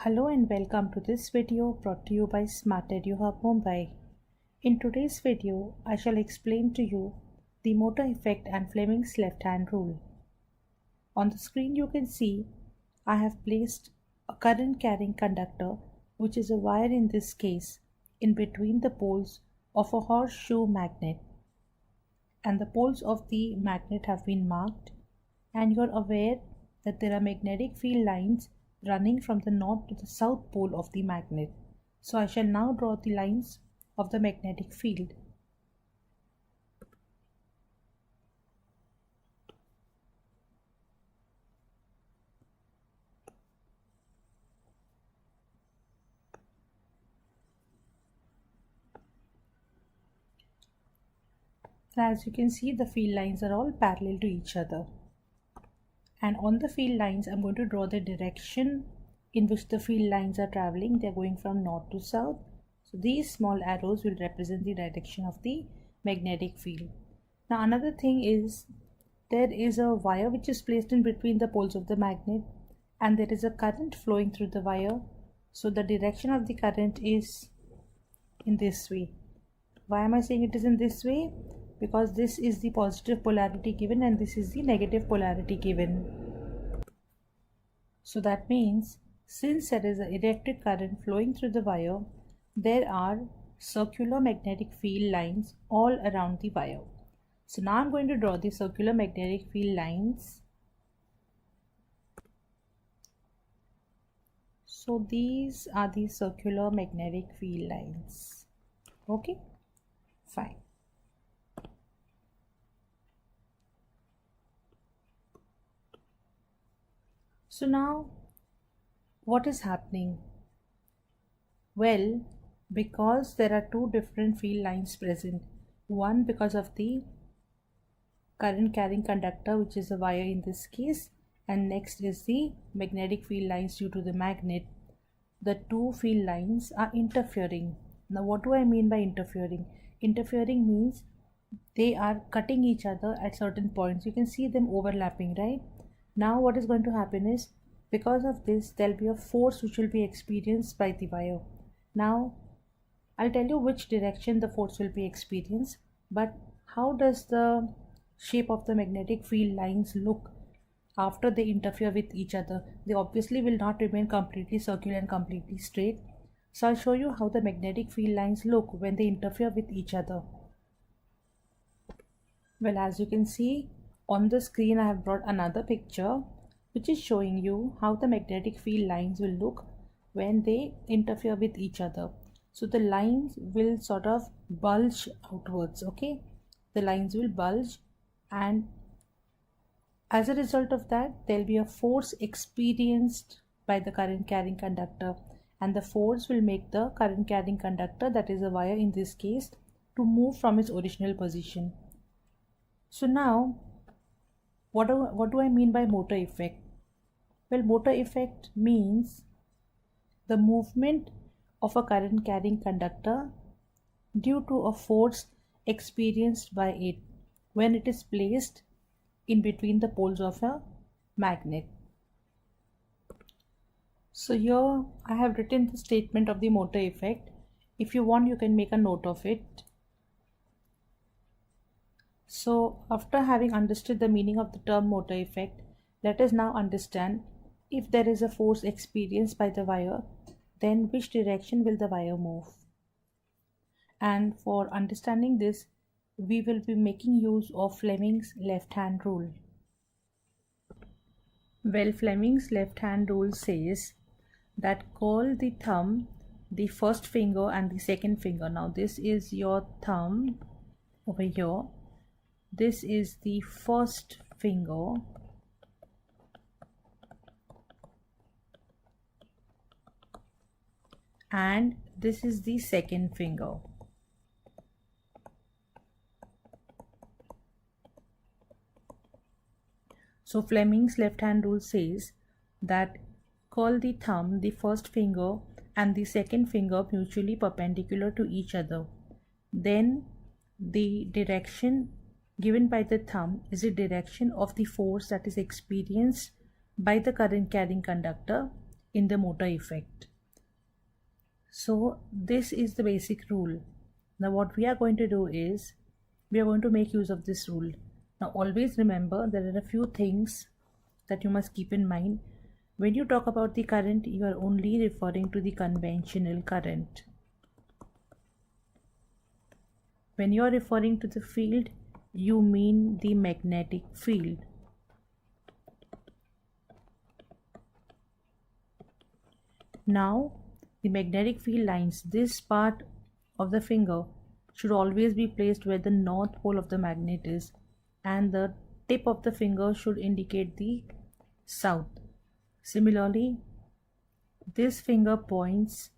Hello and welcome to this video brought to you by Smart Edu Hub Mumbai. In today's video, I shall explain to you the motor effect and Fleming's left-hand rule. On the screen you can see I have placed a current carrying conductor, which is a wire in this case, in between the poles of a horseshoe magnet. And the poles of the magnet have been marked, and you are aware that there are magnetic field lines running from the north to the south pole of the magnet. So I shall now draw the lines of the magnetic field. As you can see, the field lines are all parallel to each other. And on the field lines, I'm going to draw the direction in which the field lines are traveling. They're going from north to south. So these small arrows will represent the direction of the magnetic field. Now another thing is, there is a wire which is placed in between the poles of the magnet, and there is a current flowing through the wire. So the direction of the current is in this way. Why am I saying it is in this way? Because this is the positive polarity given and this is the negative polarity given. So that means, since there is an electric current flowing through the wire, there are circular magnetic field lines all around the wire. So now I'm going to draw the circular magnetic field lines. So these are the circular magnetic field lines. Okay, fine. So now what is happening? Well, because there are two different field lines present, one because of the current carrying conductor, which is a wire in this case, and next is the magnetic field lines due to the magnet. The two field lines are interfering. Now what do I mean by interfering? Interfering means they are cutting each other at certain points. You can see them overlapping, right? Now what is going to happen is, because of this, there will be a force which will be experienced by the wire. Now I'll tell you which direction the force will be experienced, but how does the shape of the magnetic field lines look after they interfere with each other? They obviously will not remain completely circular and completely straight. So I'll show you how the magnetic field lines look when they interfere with each other. Well, as you can see on the screen, I have brought another picture which is showing you how the magnetic field lines will look when they interfere with each other. So the lines will sort of bulge outwards, okay? The lines will bulge, and as a result of that, there will be a force experienced by the current carrying conductor, and the force will make the current carrying conductor, that is a wire in this case, to move from its original position. So now what do I mean by motor effect? Well, motor effect means the movement of a current carrying conductor due to a force experienced by it when it is placed in between the poles of a magnet. So here I have written the statement of the motor effect. If you want, you can make a note of it. So after having understood the meaning of the term motor effect, let us now understand, if there is a force experienced by the wire, then which direction will the wire move? And for understanding this, we will be making use of Fleming's left-hand rule. Well, Fleming's left-hand rule says that call the thumb, the first finger and the second finger. Now this is your thumb over here. This is the first finger, and this is the second finger. So Fleming's left-hand rule says that call the thumb, the first finger and the second finger mutually perpendicular to each other. Then the direction given by the thumb is the direction of the force that is experienced by the current carrying conductor in the motor effect. So this is the basic rule. Now what we are going to do is we are going to make use of this rule. Now always remember there are a few things that you must keep in mind. When you talk about the current, you are only referring to the conventional current. When you are referring to the field, you mean the magnetic field. Now the magnetic field lines, this part of the finger should always be placed where the north pole of the magnet is, and the tip of the finger should indicate the south. Similarly, this finger points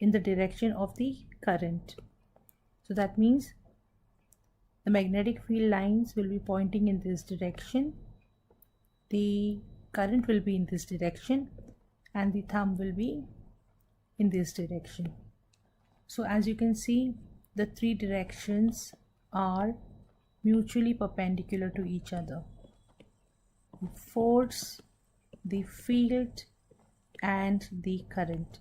in the direction of the current. So that means the magnetic field lines will be pointing in this direction, the current will be in this direction, and the thumb will be in this direction. So as you can see, the three directions are mutually perpendicular to each other: the force, the field, and the current.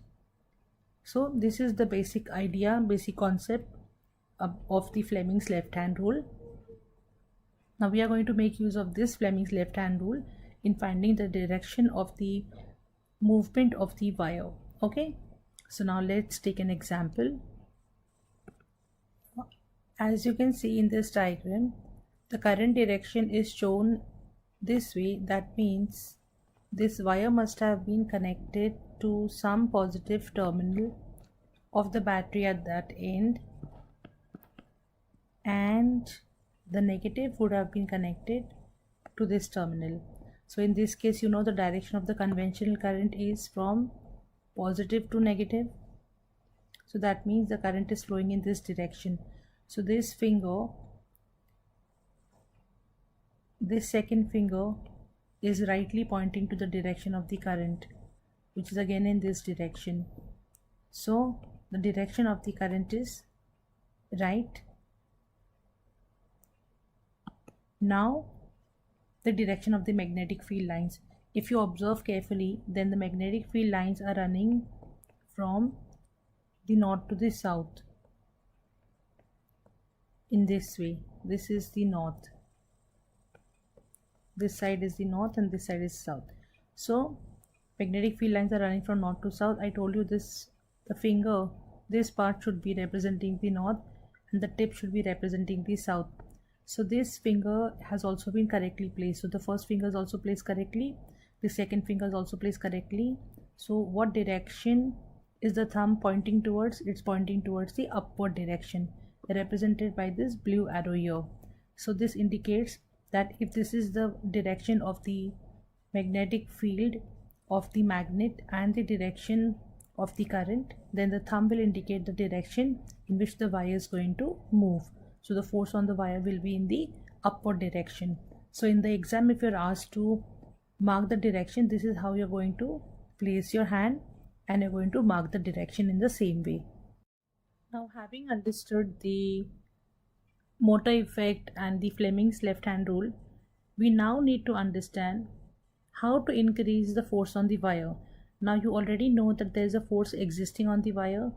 So this is the basic idea, basic concept of the Fleming's left hand rule. Now we are going to make use of this Fleming's left hand rule in finding the direction of the movement of the wire. Okay, so now let's take an example. As you can see in this diagram, the current direction is shown this way. That means this wire must have been connected to some positive terminal of the battery at that end, and the negative would have been connected to this terminal. So in this case, you know the direction of the conventional current is from positive to negative. So that means the current is flowing in this direction. So this finger, this second finger, is rightly pointing to the direction of the current, which is again in this direction. So the direction of the current is right. Now the direction of the magnetic field lines. If you observe carefully, then the magnetic field lines are running from the north to the south in this way. This is the north, this side is the north, and this side is south. So magnetic field lines are running from north to south. I told you this, the finger, this part should be representing the north and the tip should be representing the south. So this finger has also been correctly placed. So the first finger is also placed correctly, the second finger is also placed correctly. So what direction is the thumb pointing towards? It's pointing towards the upward direction, represented by this blue arrow here. So this indicates that if this is the direction of the magnetic field of the magnet and the direction of the current, then the thumb will indicate the direction in which the wire is going to move. So the force on the wire will be in the upward direction. So in the exam, if you're asked to mark the direction, this is how you're going to place your hand, and you're going to mark the direction in the same way. Now, having understood the motor effect and the Fleming's left hand rule, we now need to understand how to increase the force on the wire. Now you already know that there is a force existing on the wire.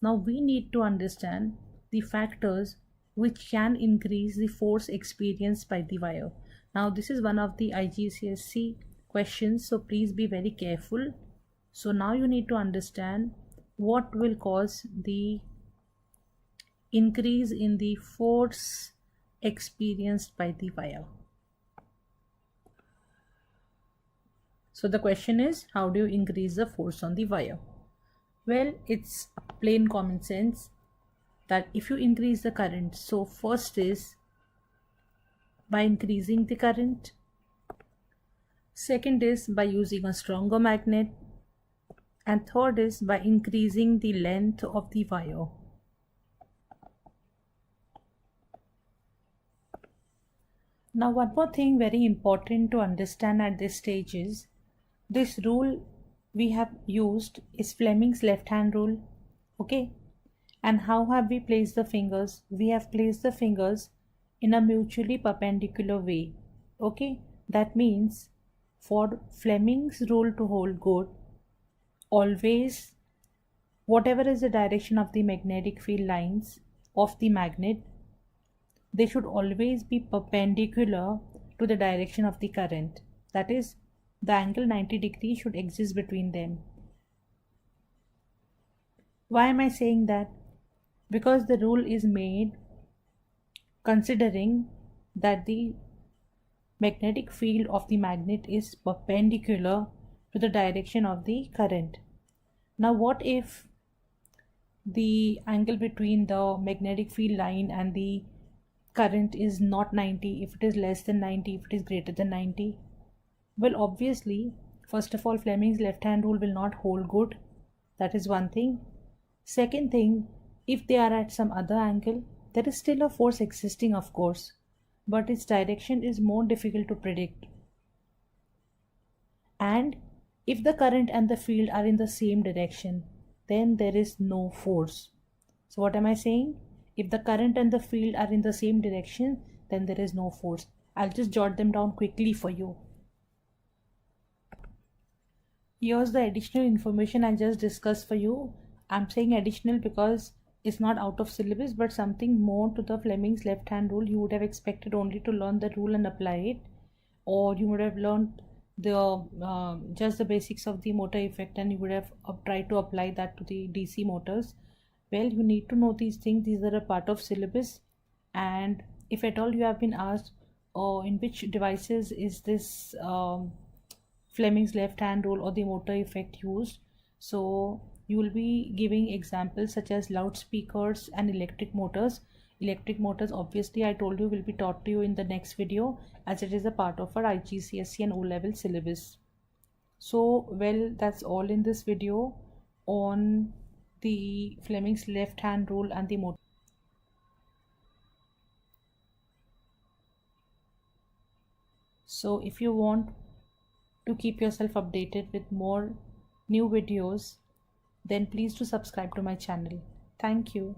Now we need to understand the factors which can increase the force experienced by the wire. Now this is one of the IGCSE questions, so please be very careful. So now you need to understand what will cause the increase in the force experienced by the wire. So the question is, how do you increase the force on the wire? Well, it's plain common sense that if you increase the current, so first is by increasing the current, second is by using a stronger magnet, and third is by increasing the length of the wire. Now one more thing very important to understand at this stage is, this rule we have used is Fleming's left hand rule. Okay, and how have we placed the fingers? We have placed the fingers in a mutually perpendicular way. Okay, that means for Fleming's rule to hold good, always, whatever is the direction of the magnetic field lines of the magnet, they should always be perpendicular to the direction of the current. That is, the angle 90 degrees should exist between them. Why am I saying that? Because the rule is made considering that the magnetic field of the magnet is perpendicular to the direction of the current. Now, what if the angle between the magnetic field line and the current is not 90, if it is less than 90, if it is greater than 90? Well, obviously, first of all, Fleming's left hand rule will not hold good. That is one thing. Second thing, if they are at some other angle, there is still a force existing, of course, but its direction is more difficult to predict. And if the current and the field are in the same direction, then there is no force. So what am I saying? If the current and the field are in the same direction, then there is no force. I'll just jot them down quickly for you. Here's the additional information I just discussed for you. I'm saying additional because it's not out of syllabus, but something more to the Fleming's left hand rule. You would have expected only to learn the rule and apply it, or you would have learned the just the basics of the motor effect and you would have tried to apply that to the DC motors. Well, you need to know these things. These are a part of syllabus, and if at all you have been asked in which devices is this Fleming's left hand rule or the motor effect used, so you will be giving examples such as loudspeakers and electric motors. Electric motors, obviously, I told you, will be taught to you in the next video, as it is a part of our IGCSE and O-level syllabus. So, well, that's all in this video on the Fleming's left hand rule and the motor. So if you want to keep yourself updated with more new videos, then please do subscribe to my channel. Thank you.